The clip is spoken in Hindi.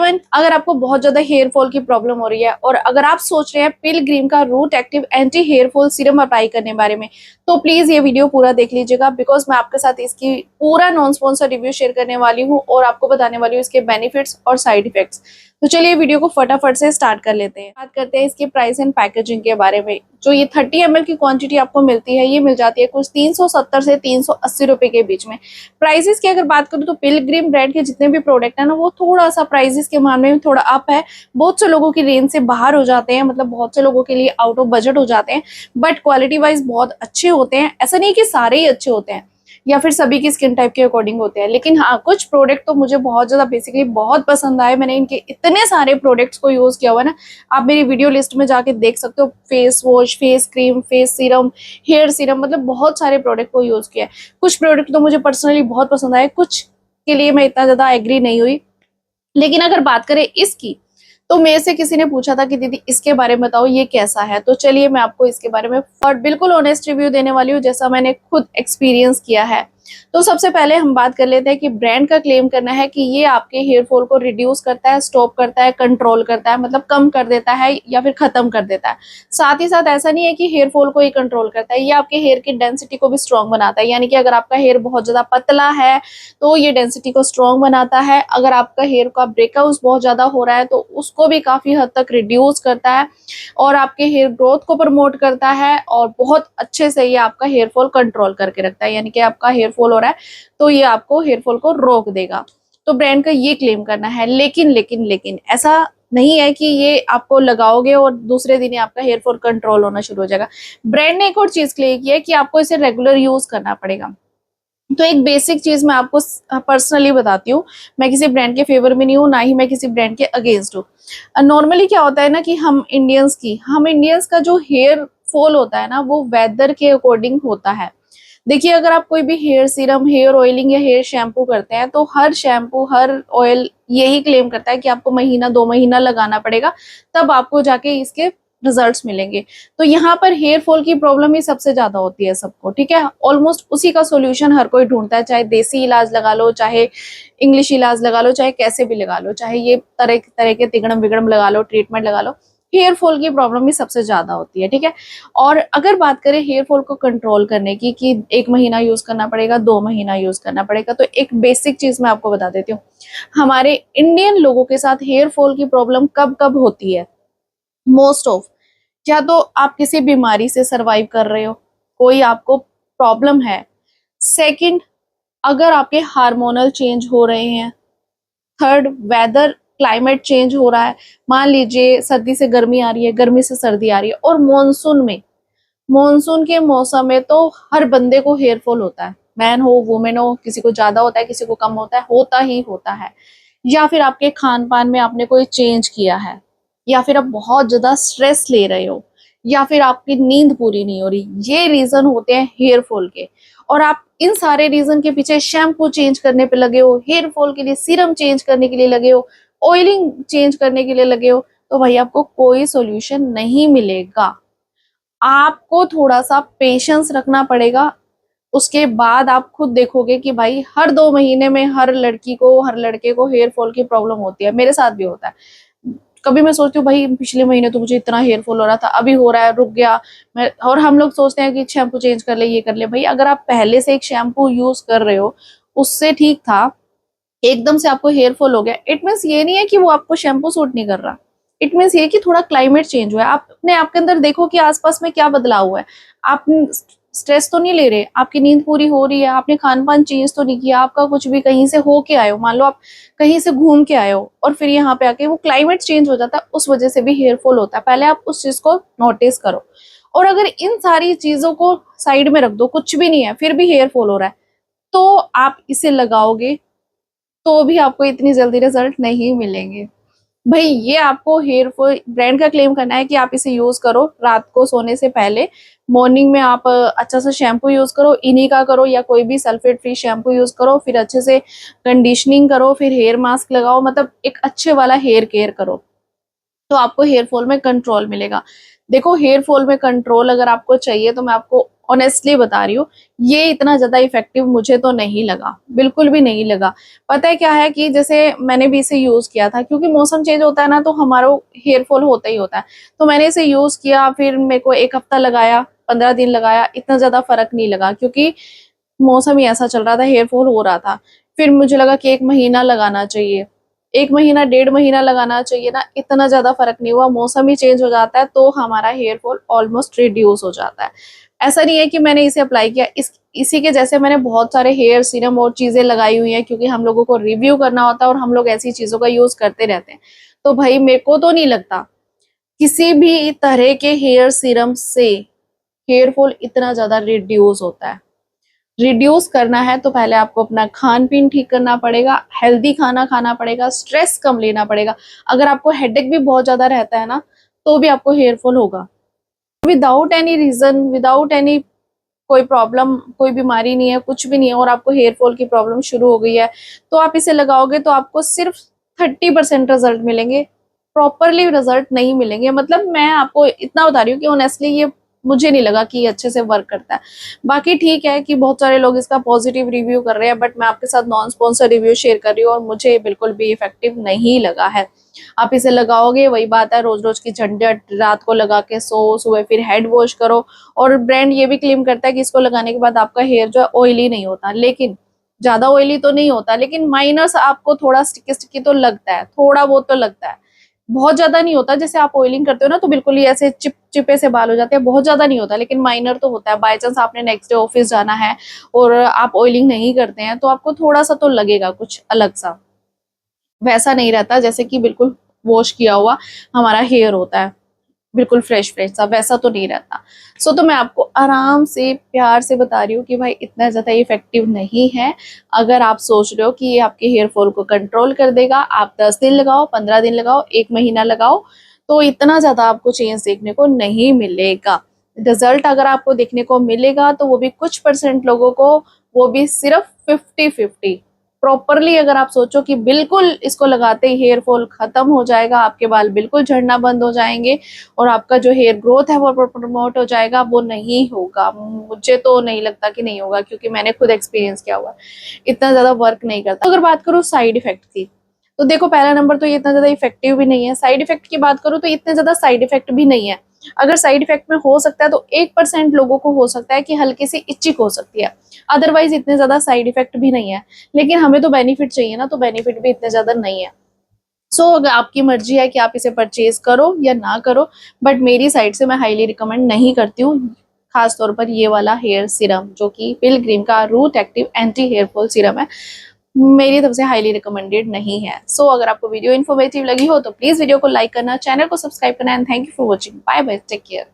इवन अगर आपको बहुत ज्यादा हेयर फॉल की प्रॉब्लम हो रही है और अगर आप सोच रहे हैं पिलग्रिम का root active anti hair fall serum apply करने के बारे में, तो प्लीज ये वीडियो पूरा देख लीजिएगा, बिकॉज मैं आपके साथ इसकी पूरा नॉन स्पॉन्सर रिव्यू शेयर करने वाली हूँ और आपको बताने वाली हूँ इसके बेनिफिट्स और साइड इफेक्ट्स। तो चलिए वीडियो को फटाफट से स्टार्ट कर लेते हैं। बात करते हैं इसकी प्राइस एंड पैकेजिंग के बारे में। जो ये 30 ml की क्वांटिटी आपको मिलती है, ये मिल जाती है कुछ 370 से 380 रुपए के बीच में। प्राइसेस की अगर बात करूँ तो पिलग्रिम ब्रांड के जितने भी प्रोडक्ट है ना, वो थोड़ा सा प्राइसेस के मामले में थोड़ा अप है। बहुत से लोगों की रेंज से बाहर हो जाते हैं, मतलब बहुत से लोगों के लिए आउट ऑफ बजट हो जाते हैं, बट क्वालिटी वाइज बहुत अच्छे होते हैं। ऐसा नहीं कि सारे ही अच्छे होते हैं या फिर सभी की स्किन टाइप के अकॉर्डिंग होते हैं, लेकिन हाँ कुछ प्रोडक्ट तो मुझे बहुत ज्यादा बेसिकली बहुत पसंद आए। मैंने इनके इतने सारे प्रोडक्ट्स को यूज किया हुआ ना, आप मेरी वीडियो लिस्ट में जाके देख सकते हो। Face wash, face cream, face serum, hair serum, मतलब बहुत सारे प्रोडक्ट को यूज किया है। कुछ प्रोडक्ट तो मुझे पर्सनली बहुत पसंद आए, कुछ के लिए मैं इतना ज्यादा एग्री नहीं हुई। लेकिन अगर बात करें इसकी, तो मेरे से किसी ने पूछा था कि दीदी इसके बारे में बताओ ये कैसा है, तो चलिए मैं आपको इसके बारे में और बिल्कुल ऑनेस्ट रिव्यू देने वाली हूँ जैसा मैंने खुद एक्सपीरियंस किया है। तो सबसे पहले हम बात कर लेते हैं कि ब्रांड का क्लेम करना है कि ये आपके हेयर फॉल को रिड्यूस करता है, स्टॉप करता है, कंट्रोल करता है, मतलब कम कर देता है या फिर खत्म कर देता है। साथ ही साथ ऐसा नहीं है कि हेयर फॉल को ही कंट्रोल करता है, ये आपके हेयर की डेंसिटी को भी स्ट्रॉन्ग बनाता है। यानी कि अगर आपका हेयर बहुत ज्यादा पतला है तो ये डेंसिटी को स्ट्रॉन्ग बनाता है। अगर आपका हेयर का ब्रेकआउट बहुत ज्यादा हो रहा है तो उसको भी काफी हद तक रिड्यूस करता है और आपके हेयर ग्रोथ को प्रमोट करता है और बहुत अच्छे से ये आपका हेयर फॉल कंट्रोल करके रखता है। यानी कि आपका हेयर फॉल हो रहा है तो ये आपको हेयर फॉल को रोक देगा। तो ब्रांड का ये क्लेम करना है। लेकिन ऐसा नहीं है कि ये आपको लगाओगे और दूसरे दिन ही आपका हेयर फॉल कंट्रोल होना शुरू हो जाएगा। ब्रांड ने एक और चीज क्लेम की है कि आपको इसे रेगुलर यूज करना पड़ेगा। तो एक बेसिक चीज मैं आपको पर्सनली बताती हूँ, मैं किसी ब्रांड के फेवर में नहीं हूँ, ना ही मैं किसी ब्रांड के अगेंस्ट हूँ। नॉर्मली क्या होता है ना कि हम इंडियंस का जो हेयर फॉल होता है ना, वो वेदर के अकॉर्डिंग होता है। देखिए अगर आप कोई भी हेयर सीरम, हेयर ऑयलिंग या हेयर शैम्पू करते हैं, तो हर शैम्पू, हर ऑयल यही क्लेम करता है कि आपको महीना 2 महीना लगाना पड़ेगा, तब आपको जाके इसके रिजल्ट्स मिलेंगे। तो यहाँ पर हेयर फॉल की प्रॉब्लम ही सबसे ज्यादा होती है सबको, ठीक है। ऑलमोस्ट उसी का सॉल्यूशन हर कोई ढूंढता है, चाहे देसी इलाज लगा लो, चाहे इंग्लिश इलाज लगा लो, चाहे कैसे भी लगा लो, चाहे ये तरह तरह के तिगड़म बिगड़म लगा लो, ट्रीटमेंट लगा लो, हेयर फॉल की प्रॉब्लम ही सबसे ज्यादा होती है, ठीक है। और अगर बात करें हेयर फॉल को कंट्रोल करने की कि 1 महीना यूज करना पड़ेगा, 2 महीना यूज करना पड़ेगा, तो एक बेसिक चीज मैं आपको बता देती हूँ। हमारे इंडियन लोगों के साथ हेयर फॉल की प्रॉब्लम कब कब होती है? मोस्ट ऑफ, या तो आप किसी बीमारी से सरवाइव कर रहे हो, कोई आपको प्रॉब्लम है। सेकंड, अगर आपके हार्मोनल चेंज हो रहे हैं। थर्ड, वेदर क्लाइमेट चेंज हो रहा है। मान लीजिए सर्दी से गर्मी आ रही है, गर्मी से सर्दी आ रही है, और मॉनसून के मौसम में तो हर बंदे को हेयर फॉल होता है, मैन हो वुमेन हो, किसी को ज्यादा होता है, किसी को कम होता है, होता ही होता है। या फिर आपके खान पान में आपने कोई चेंज किया है, या फिर आप बहुत ज्यादा स्ट्रेस ले रहे हो, या फिर आपकी नींद पूरी नहीं हो रही, ये रीजन होते हैं हेयर फॉल के। और आप इन सारे रीजन के पीछे शैम्पू चेंज करने पे लगे हो, हेयर फॉल के लिए सीरम चेंज करने के लिए लगे हो, ऑयलिंग चेंज करने के लिए लगे हो, तो भाई आपको कोई सोल्यूशन नहीं मिलेगा। आपको थोड़ा सा पेशेंस रखना पड़ेगा। उसके बाद आप खुद देखोगे कि भाई हर 2 महीने में हर लड़की को, हर लड़के को हेयर फॉल की प्रॉब्लम होती है। मेरे साथ भी होता है। कभी मैं सोचती हूँ भाई पिछले महीने तो मुझे इतना हेयर फॉल हो रहा था, अभी हो रहा है, रुक गया। और हम लोग सोचते हैं कि शैम्पू चेंज कर ले, ये कर ले। भाई अगर आप पहले से एक शैम्पू यूज कर रहे हो, उससे ठीक था, एकदम से आपको हेयर फॉल हो गया, इट मीन्स ये नहीं है कि वो आपको शैम्पू सूट नहीं कर रहा। इट मीन्स ये कि थोड़ा क्लाइमेट चेंज हुआ है। आप अपने आपके अंदर देखो कि आसपास में क्या बदलाव हुआ है। आप स्ट्रेस तो नहीं ले रहे, आपकी नींद पूरी हो रही है, आपने खान पान चेंज तो नहीं किया, आपका कुछ भी कहीं से हो के आए हो, मान लो आप कहीं से घूम के आए हो और फिर यहाँ पे आके वो क्लाइमेट चेंज हो जाता है, उस वजह से भी हेयर फॉल होता है। पहले आप उस चीज को नोटिस करो। और अगर इन सारी चीजों को साइड में रख दो, कुछ भी नहीं है फिर भी हेयर फॉल हो रहा है, तो आप इसे लगाओगे तो भी आपको इतनी जल्दी रिजल्ट नहीं मिलेंगे। भाई ये आपको हेयर फॉल ब्रांड का क्लेम करना है कि आप इसे यूज करो रात को सोने से पहले। मॉर्निंग में आप अच्छा सा शैम्पू यूज करो, इन्हीं का करो, या कोई भी सल्फेट फ्री शैम्पू यूज करो, फिर अच्छे से कंडीशनिंग करो, फिर हेयर मास्क लगाओ, मतलब एक अच्छे वाला हेयर केयर करो, तो आपको हेयर फॉल में कंट्रोल मिलेगा। देखो हेयर फॉल में कंट्रोल अगर आपको चाहिए तो मैं आपको ऑनेस्टली बता रही हूँ, ये इतना ज्यादा इफेक्टिव मुझे तो नहीं लगा, बिल्कुल भी नहीं लगा। पता है क्या है कि जैसे मैंने भी इसे यूज किया था, क्योंकि मौसम चेंज होता है ना, तो हमारा हेयर फॉल होता ही होता है। तो मैंने इसे यूज किया, फिर मेरे को 1 हफ्ता लगाया, 15 दिन लगाया, इतना ज्यादा फर्क नहीं लगा, क्योंकि मौसम ही ऐसा चल रहा था, हेयर फॉल हो रहा था। फिर मुझे लगा कि 1 महीना लगाना चाहिए, 1 महीना 1.5 महीना लगाना चाहिए ना, इतना ज्यादा फर्क नहीं हुआ। मौसम ही चेंज हो जाता है तो हमारा हेयर फॉल ऑलमोस्ट रिड्यूस हो जाता है। ऐसा नहीं है कि मैंने इसे अप्लाई किया, इसी के जैसे मैंने बहुत सारे हेयर सीरम और चीजें लगाई हुई हैं, क्योंकि हम लोगों को रिव्यू करना होता है और हम लोग ऐसी चीजों का यूज करते रहते हैं। तो भाई मेरे को तो नहीं लगता किसी भी तरह के हेयर सीरम से हेयर फॉल इतना ज्यादा रिड्यूस होता है। रिड्यूस करना है तो पहले आपको अपना खान पीन ठीक करना पड़ेगा, हेल्दी खाना खाना पड़ेगा, स्ट्रेस कम लेना पड़ेगा। अगर आपको हेडेक भी बहुत ज्यादा रहता है ना, तो भी आपको हेयर फॉल होगा, without any reason, without any कोई प्रॉब्लम, कोई बीमारी नहीं है, कुछ भी नहीं है, और आपको हेयर फॉल की प्रॉब्लम शुरू हो गई है, तो आप इसे लगाओगे तो आपको सिर्फ 30% रिजल्ट मिलेंगे, प्रॉपरली रिजल्ट नहीं मिलेंगे। मतलब मैं आपको इतना बता रही हूँ कि ऑनेस्टली ये मुझे नहीं लगा कि ये अच्छे से वर्क करता है। बाकी ठीक है कि बहुत सारे लोग इसका पॉजिटिव रिव्यू कर रहे हैं, बट मैं आपके साथ नॉन स्पॉन्सर रिव्यू शेयर कर रही हूँ और मुझे बिल्कुल भी इफेक्टिव नहीं लगा है। आप इसे लगाओगे, वही बात है, रोज रोज की झंझट, रात को लगा के सो, सुबह फिर हेड वॉश करो। और ब्रांड ये भी क्लेम करता है कि इसको लगाने के बाद आपका हेयर जो है ऑयली नहीं होता, लेकिन ज्यादा ऑयली तो नहीं होता, लेकिन माइनस आपको थोड़ा स्टिकी स्टिकी तो लगता है, थोड़ा बहुत तो लगता है, बहुत ज्यादा नहीं होता। जैसे आप ऑयलिंग करते हो ना तो बिल्कुल ही ऐसे चिप चिपे से बाल हो जाते हैं, बहुत ज्यादा नहीं होता, लेकिन माइनर तो होता है। बाय चांस आपने नेक्स्ट डे ऑफिस जाना है और आप ऑयलिंग नहीं करते हैं, तो आपको थोड़ा सा तो लगेगा, कुछ अलग सा, वैसा नहीं रहता जैसे कि बिल्कुल वॉश किया हुआ हमारा हेयर होता है, बिल्कुल फ्रेश फ्रेश सा, वैसा तो नहीं रहता। तो मैं आपको आराम से प्यार से बता रही हूँ कि भाई इतना ज्यादा इफेक्टिव नहीं है। अगर आप सोच रहे हो कि ये आपके हेयर फॉल को कंट्रोल कर देगा, आप 10 दिन लगाओ, 15 दिन लगाओ, 1 महीना लगाओ, तो इतना ज्यादा आपको चेंज देखने को नहीं मिलेगा। रिजल्ट अगर आपको देखने को मिलेगा तो वो भी कुछ परसेंट लोगों को, वो भी सिर्फ 50-50। प्रॉपरली अगर आप सोचो कि बिल्कुल इसको लगाते ही हेयर फॉल खत्म हो जाएगा, आपके बाल बिल्कुल झड़ना बंद हो जाएंगे और आपका जो हेयर ग्रोथ है वो प्रमोट हो जाएगा, वो नहीं होगा। मुझे तो नहीं लगता कि नहीं होगा, क्योंकि मैंने खुद एक्सपीरियंस किया हुआ है, इतना ज्यादा वर्क नहीं करता। अगर बात करूँ साइड इफेक्ट की, तो देखो पहला नंबर तो ये इतना ज्यादा इफेक्टिव भी नहीं है। साइड इफेक्ट की बात करूँ तो इतने ज्यादा साइड इफेक्ट भी नहीं है। अगर साइड इफेक्ट में हो सकता है तो 1% लोगों को हो सकता है कि हल्की सी इचिक हो सकती है, अदरवाइज इतने ज्यादा साइड इफेक्ट भी नहीं है। लेकिन हमें तो बेनिफिट चाहिए ना, तो बेनिफिट भी इतने ज्यादा नहीं है। अगर आपकी मर्जी है कि आप इसे परचेज करो या ना करो, बट मेरी साइड से मैं हाईली रिकमेंड नहीं करती हूँ, खास तौर पर ये वाला हेयर सीरम जो कि पिलग्रिम का root active anti hair fall serum है, मेरी तरफ से हाईली रिकमेंडेड नहीं है। अगर आपको वीडियो इन्फॉर्मेटिव लगी हो तो प्लीज वीडियो को लाइक करना, चैनल को सब्सक्राइब करना, and thank you for watching. Bye bye, take care.